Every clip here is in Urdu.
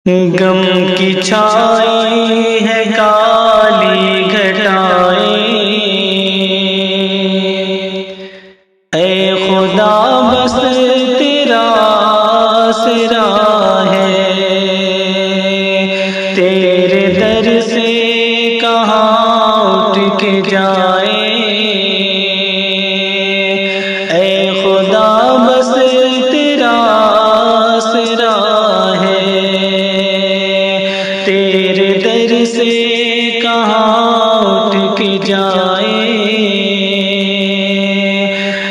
غم کی چھائی ہے کالی گھٹائیں، اے خدا بس تیرا آسرا ہے، تیرے در سے کہاں اٹھ کے جائیں، اے خدا بس تیرا آسرا ہے، تیرے در سے کہاں اٹھ کے جائیں،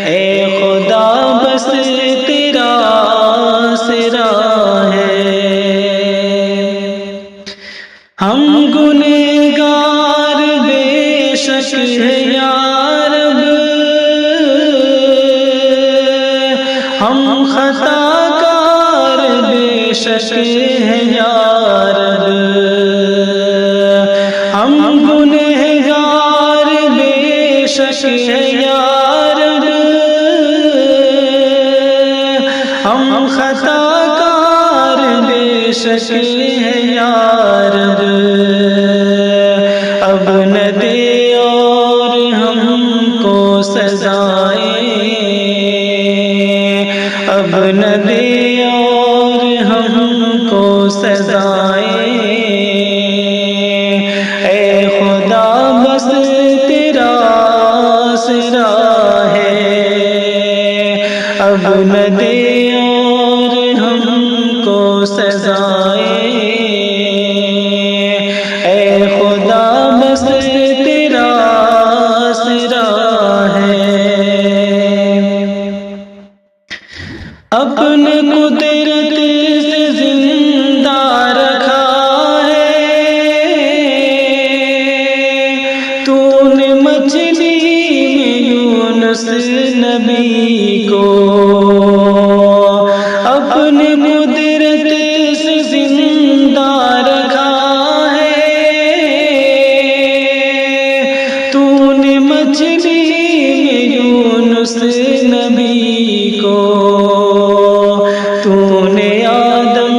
اے خدا بس تیرا آسرا ہے۔ ہم گنہگار بے شک ہے یا رب، ہم خطا کار بے شک ہے یا رب، ہم گنہگار بے شک ہے یا رب، ہم خطا کار بے شک ہے یا رب، اب نہ دے اور ہم کو سزائیں، اب نہ دے اور ہم کو سزائیں، اے خدا بس تیرا آسرا ہے، اب نہ دے اور ہم کو سزائیں، اے خدا بس تیرا آسرا ہے۔ اپنے قدرت سے زندہ رکھا ہے، تو نے مچھلی میں یونس نبی کو، اپنے قدرت سے زندہ رکھا ہے، تو نے مچھلی میں یونس نبی کو، تو نے آدم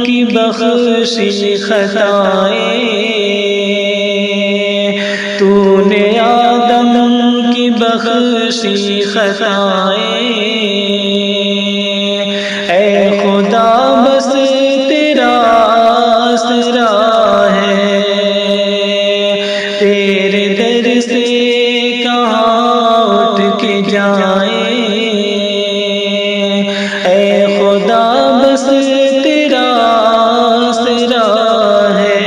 کی بخشی خطائیں، تو نے آدم کی بخشی خطائیں، اے خدا بس تیرا آسرا ہے، تیرے در سے کہاں اٹھ کے جائیں، اے خدا بس تیرا آسرا ہے۔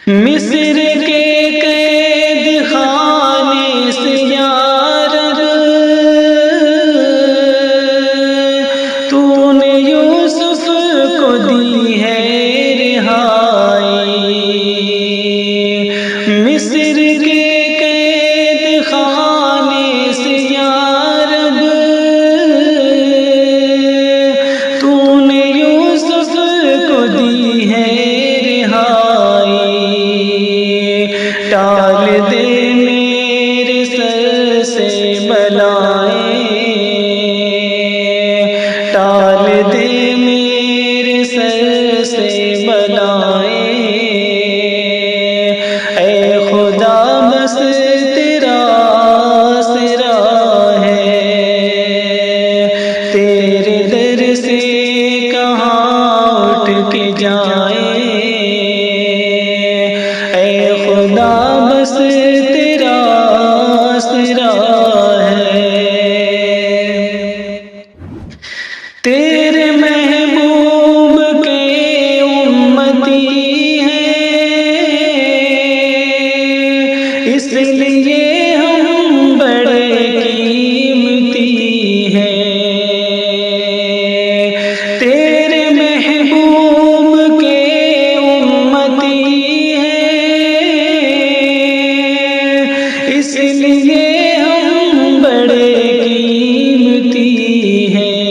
مصر کے قید خانے سے یا رب، تو نے یوسف کو دی ہے رہائی، مصر کے قید خانے سے یا رب، تو نے یوسف کو دی ہے رہائی، ٹال دے میرے سر سے بلائیں، ٹال دے میرے سر سے بلائیں، اے خدا بس تیرا آسرا ہے، تیرے در سے کہاں اٹھ کے جائیں، اے خدا بس تیرا آسرا ہے۔ تیرے محبوب کے امتی ہیں، اس لیے ہم بڑے قیمتی ہیں، تیرے محبوب کے امتی ہیں، اس لیے ہم بڑے قیمتی ہیں،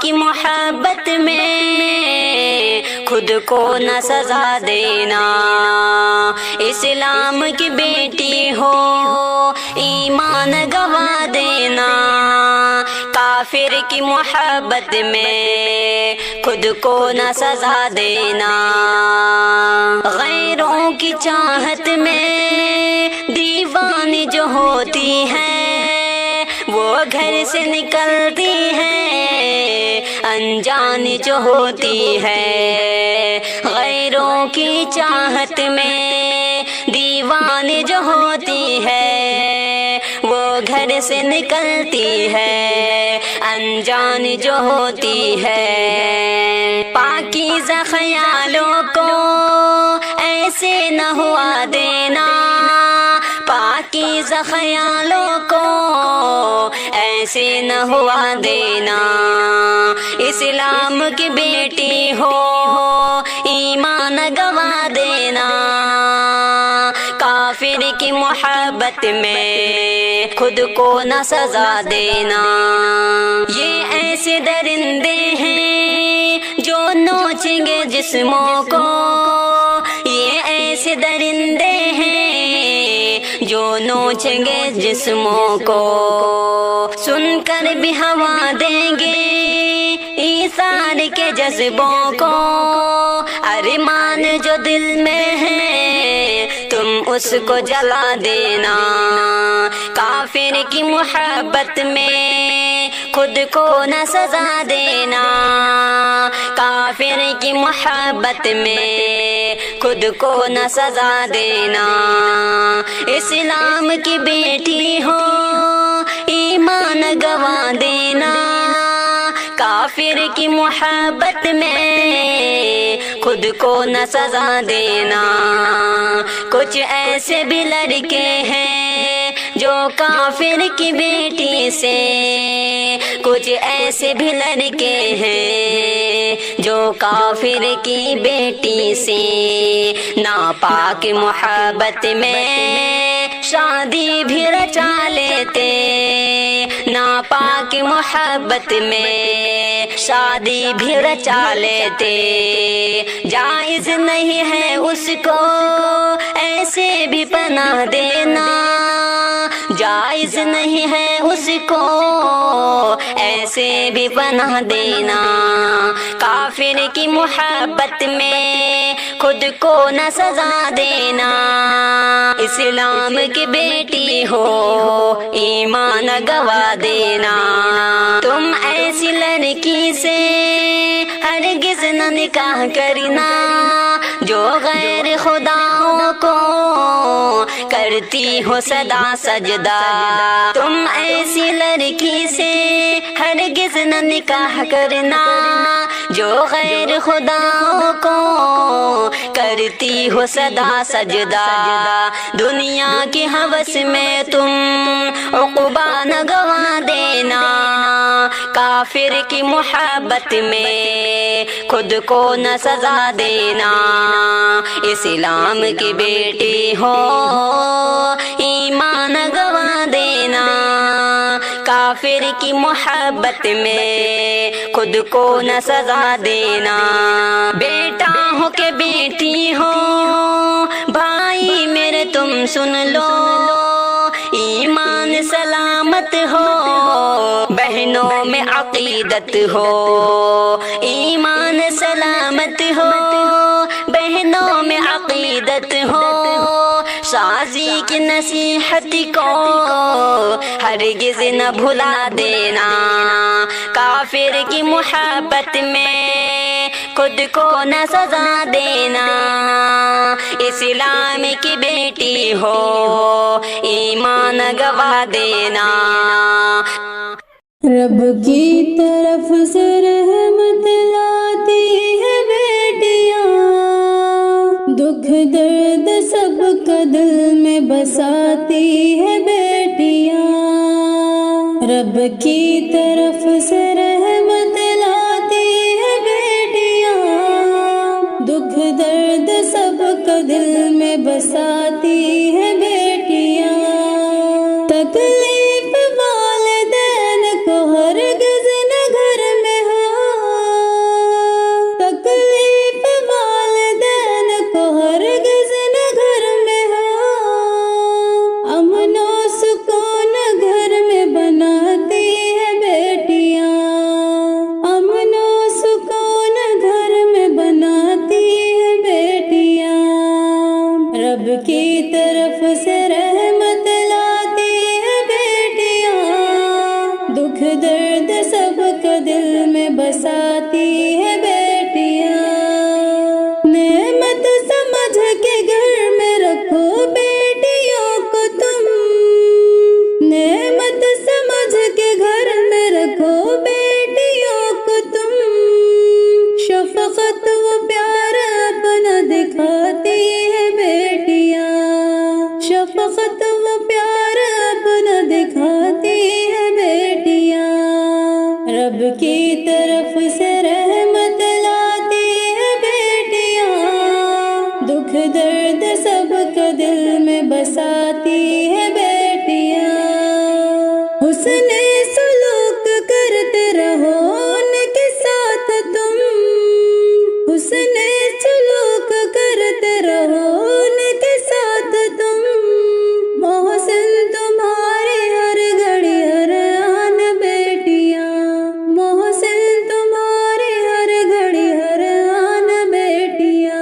کی محبت میں خود کو نہ سزا دینا، اسلام کی بیٹی ہو ایمان گوا دینا، کافر کی محبت میں خود کو نہ سزا دینا، غیروں کی چاہت میں دیوانی جو ہوتی ہے وہ گھر سے نکلتی ہے انجان جو ہوتی ہے، غیروں کی چاہت میں دیوانی جو ہوتی ہے وہ گھر سے نکلتی ہے انجان جو ہوتی ہے، پاکیزہ خیالوں کو ایسے نہ ہوا دینا، پاکیزہ خیالوں کو ایسے نہ ہوا دینا، اسلام کی بیٹی ہو ایمان گوا دینا، کافر کی محبت میں خود کو نہ سزا دینا، یہ ایسے درندے ہیں جو نوچیں گے جسموں کو، یہ ایسے درندے ہیں جو نوچیں گے جسموں کو، سن کر بھی ہوا دیں گے ایثار کے جذبوں کو، ارمان جو دل میں ہے تم اس کو جلا دینا، کافر کی محبت میں خود کو نہ سزا دینا، کافر کی محبت میں خود کو نہ سزا دینا، اسلام کی بیٹی ہو ایمان گوا دینا، کافر کی محبت میں خود کو نہ سزا دینا، کچھ ایسے بھی لڑکے ہیں جو کافر کی بیٹی سے، کچھ ایسے بھی لڑکے ہیں جو کافر کی بیٹی سے ناپاک محبت میں شادی بھی رچا لیتے، ناپاک محبت میں شادی بھی رچا لیتے، جائز نہیں ہے اس کو ایسے بھی پناہ دینا، جائز نہیں ہے اس کو ایسے بھی پناہ دینا، کافر کی محبت میں خود کو نہ سزا دینا، اسلام کی بیٹی ہو ایمان گوا دینا، تم ایسی لڑکی سے ہرگز نہ نکاح کرنا جو غیر خداؤں کو کرتی ہو صدا سجدہ، تم ایسی لڑکی سے ہرگز نہ نکاح کرنا جو غیر خداؤں کو کرتی ہو صدا سجدہ، دنیا کی ہوس میں تم عقبہ نہ گوا دینا، کافر کی محبت میں خود کو نہ سزا دینا، اسلام کی بیٹی ہو ایمان گوا دینا، کافر کی محبت میں خود کو نہ سزا دینا، بیٹا ہو کہ بیٹی ہو بھائی میرے تم سن لو، ایمان سلامت ہو بہنوں میں عقیدت ہو، ایمان سلامت ہو بہنوں میں عقیدت ہو، شازی کی نصیحت کو ہرگز نہ بھلا دینا، کافر کی محبت میں خود کو نہ سزا دینا، اسلام کی بیٹی ہو ایمان گوا دینا، رب کی طرف سے رحمت لاتی ہے بیٹیاں، دکھ درد سب کا دل میں بساتی ہے بیٹیاں، رب کی طرف سے رحمت لاتی ہے بیٹیاں، دکھ درد سب کا دل میں بساتی ہے بیٹیاں، تکلیف والدین کو ہرگز نہ گھر میں ہو رب کی طرف سے رحمت لاتی ہے بیٹیاں، دکھ درد سب کا دل میں بساتی ہے بیٹیاں، نعمت سمجھ کے گھر میں رکھو بیٹیوں کو تم، نعمت سمجھ کے گھر میں رکھو بیٹیوں کو تم، شفقت و پیار اپنا دکھاتی ہے بیٹیاں، شفقت و پیار اپنا دکھاتی ہے بیٹیاں، رب کی طرف سے رحمت لاتی ہے بیٹیاں، دکھ درد سب کا دل میں بساتی ہے بیٹیاں، حسن سلوک کرتے رہو ان کے ساتھ تم، حسن سلوک کرتے رہو ان کے ساتھ تم، محسن تمہارے ہر گھڑی ہر آن بیٹیاں، محسن تمہارے ہر گھڑی ہر آن بیٹیاں،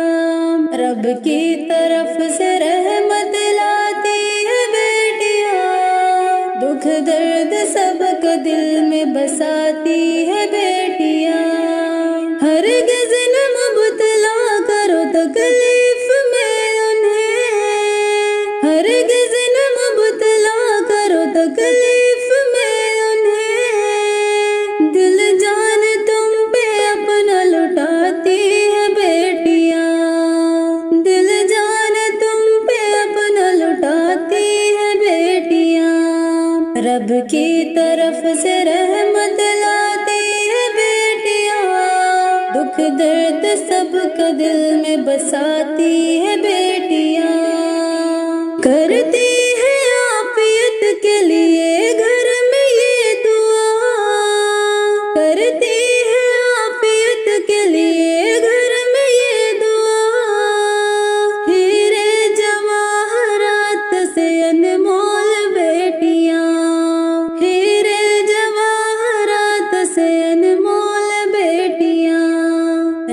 رب کی طرف سے رحمت لاتی ہے بیٹیاں، دکھ درد سب کا دل میں بساتی ہے بیٹیاں، ہرگز نہ مبتلا کرو تکلیف میں انہیں، ہرگز نہ مبتلا کرو تکلیف میں انہیں، دل جان تم پہ اپنا لٹاتی ہے بیٹیاں، دل جان تم پہ اپنا لٹاتی ہے بیٹیاں، رب کی طرف سے رحمت لاتی ہے بیٹیاں، دکھ درد سب کا دل میں بساتی ہے بیٹیاں، کرتی ہے عافیت کے لیے گھر میں یہ دعا، کرتی ہے عافیت کے لیے گھر میں یہ دعا، ہیرے جواہرات سے انمول بیٹیاں، ہیرے جواہرات سے انمول بیٹیاں،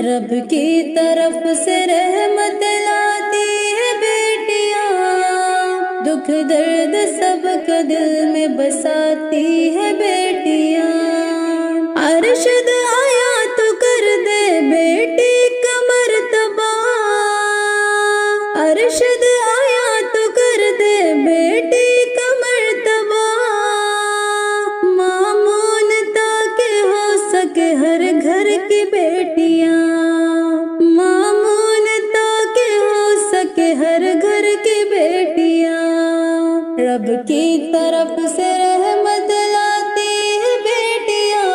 رب کی طرف سے رحمت لاتی ہے بیٹیاں، دکھ درد سب کا دل میں بساتی ہے بیٹیاں، ارشد آیا تو کر دے بیٹی کا مرتبہ، ارشد آیا تو کر دے بیٹی کا مرتبہ، مامون تاکہ ہو سکے ہر گھر کی بیٹیاں، مامون تاکہ ہو سکے ہر گھر کی بیٹیاں، رب کی طرف سے رحمت لاتی ہے بیٹیاں،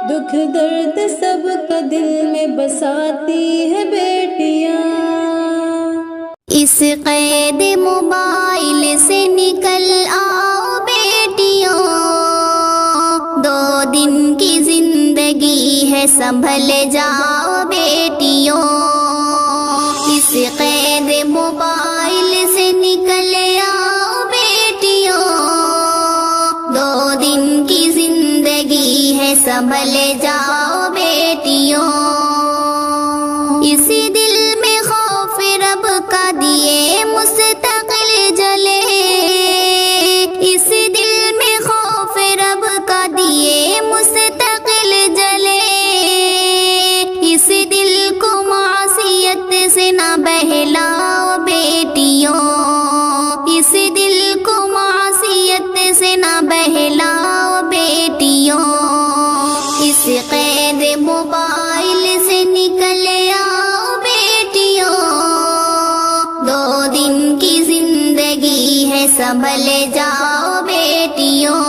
دکھ درد سب کا دل میں بساتی ہے بیٹیاں، اس قید موبائل سے نکل آؤ بیٹیوں، 2 دن کی زندگی ہے سنبھل جاؤ بیٹیوں، اس قید موبائل سے نکل آؤ بیٹیوں، 2 دن کی زندگی ہے سنبھل جاؤ بیٹیوں، اسی دل میں خوف رب کا دیے مستقل جلے، اس دل میں خوف رب کا دیے مستقل جلے، اس دل کو معصیت سے نہ بہلاؤ بیٹیوں، اس دل کو معصیت سے نہ بہلاؤ بیٹیوں، اس قید موبائل سے نکل آؤ بیٹیوں، 2 دن کی زندگی ہے سنبھل جاؤ بیٹیوں،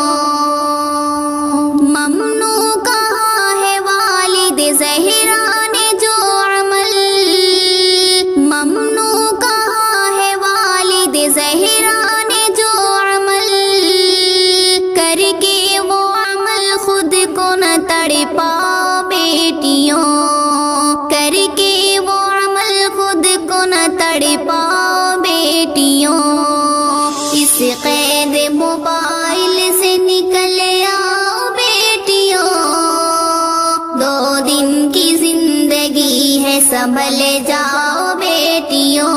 ممنوع کہاں ہے والد زہرا نے جو عمل، ممنوع کہاں ہے والد زہرا نے جو عمل، کر کے وہ عمل خود کو نہ تڑپاؤ بیٹیوں، کر کے وہ عمل خود کو نہ تڑپاؤ بیٹیوں، اس قید موبائل سے نکل آؤ بیٹیوں، 2 دن کی زندگی ہے سنبھل جاؤ بیٹیوں،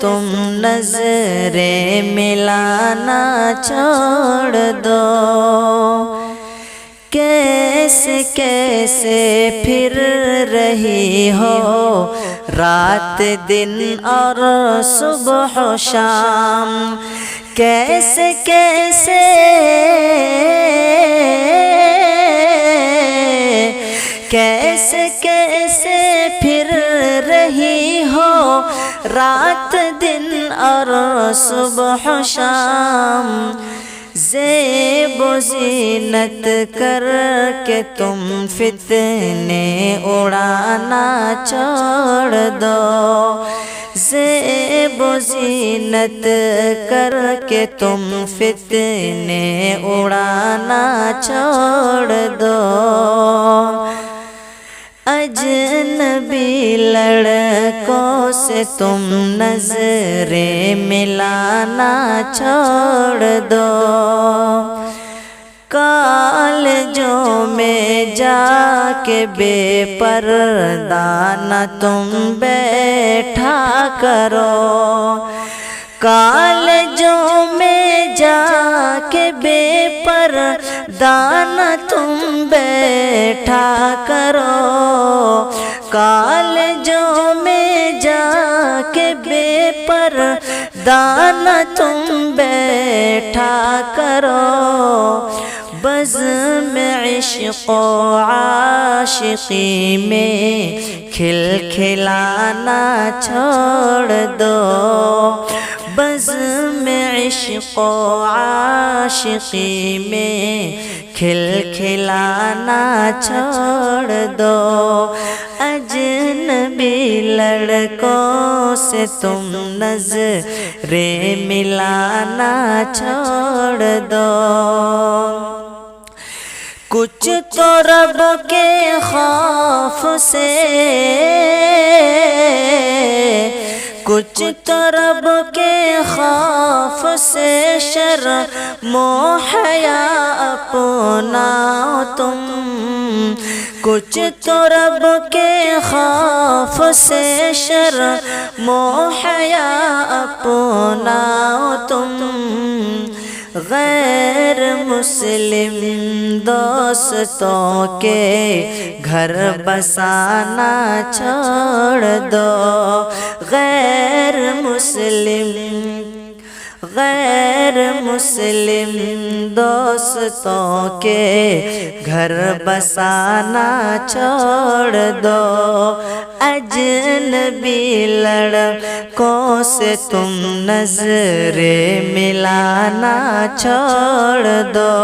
تم نظریں ملانا چھوڑ دو، کیسے کیسے پھر رہی ہو رات دن اور صبح و شام، کیسے کیسے کیسے کیسے پھر رہی ہو رات دن اور صبح و شام، زیب و زینت کر کے تم فتنے اڑانا چھوڑ دو، زیب و زینت کر کے تم فتنے اڑانا چھوڑ دو، اجنبی لڑکوں سے تم نظریں ملانا چھوڑ دو، کالجوں میں جا کے بے پردہ نہ تم بیٹھا کرو، کالجوں میں جا کے بے پردہ نہ تم بیٹھا کرو، کالجوں میں جا کے بے پردہ نہ تم بیٹھا کرو، بزم عشق و عاشقی میں کھلکھلانا چھوڑ دو، بزم عشق و عاشقی میں کھلکھلانا چھوڑ دو، اجنبی لڑکوں سے تم نظریں ملانا چھوڑ دو، کچھ تو رب کے خوف سے، کچھ تو رب کے خوف سے شرم و حیا اپناؤ تم، کچھ تو رب کے خوف سے شرم و حیا اپناؤ تم، غیر مسلم دوستوں کے گھر بسانا چھوڑ دو، غیر مسلم دوستوں کے گھر بسانا چھوڑ دو، اجنبی لڑکوں سے تم نظریں ملانا چھوڑ دو،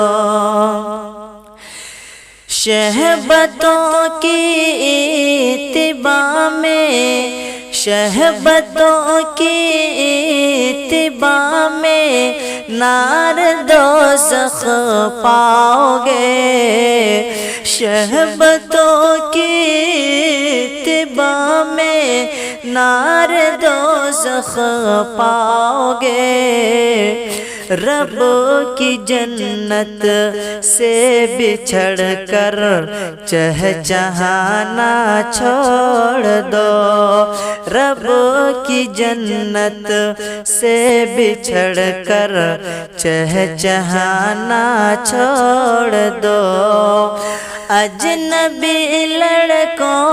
شہبتوں کی اتباع میں، شہبتوں کی اتباع میں نار دوزخ پاؤ گے، شہبتوں کی اتباع میں نار دوزخ پاؤ گے، رب کی جنت سے بچھڑ کر چہچہانا چھوڑ دو، رب کی جنت سے بچھڑ کر چہچہانا چھوڑ دو، اجنبی لڑکوں،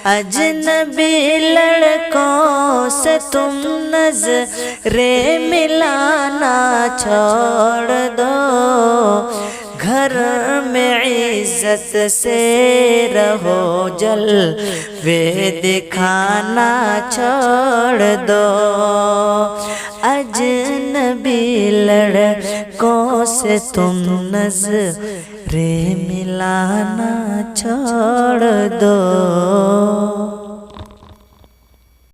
اجنبی لڑکوں سے تم نظریں ملانا چھوڑ دو، گھر میں عزت سے رہو جلوے دکھانا چھوڑ دو، اجنبی لڑکوں سے تم نظریں ملانا چھوڑ دو۔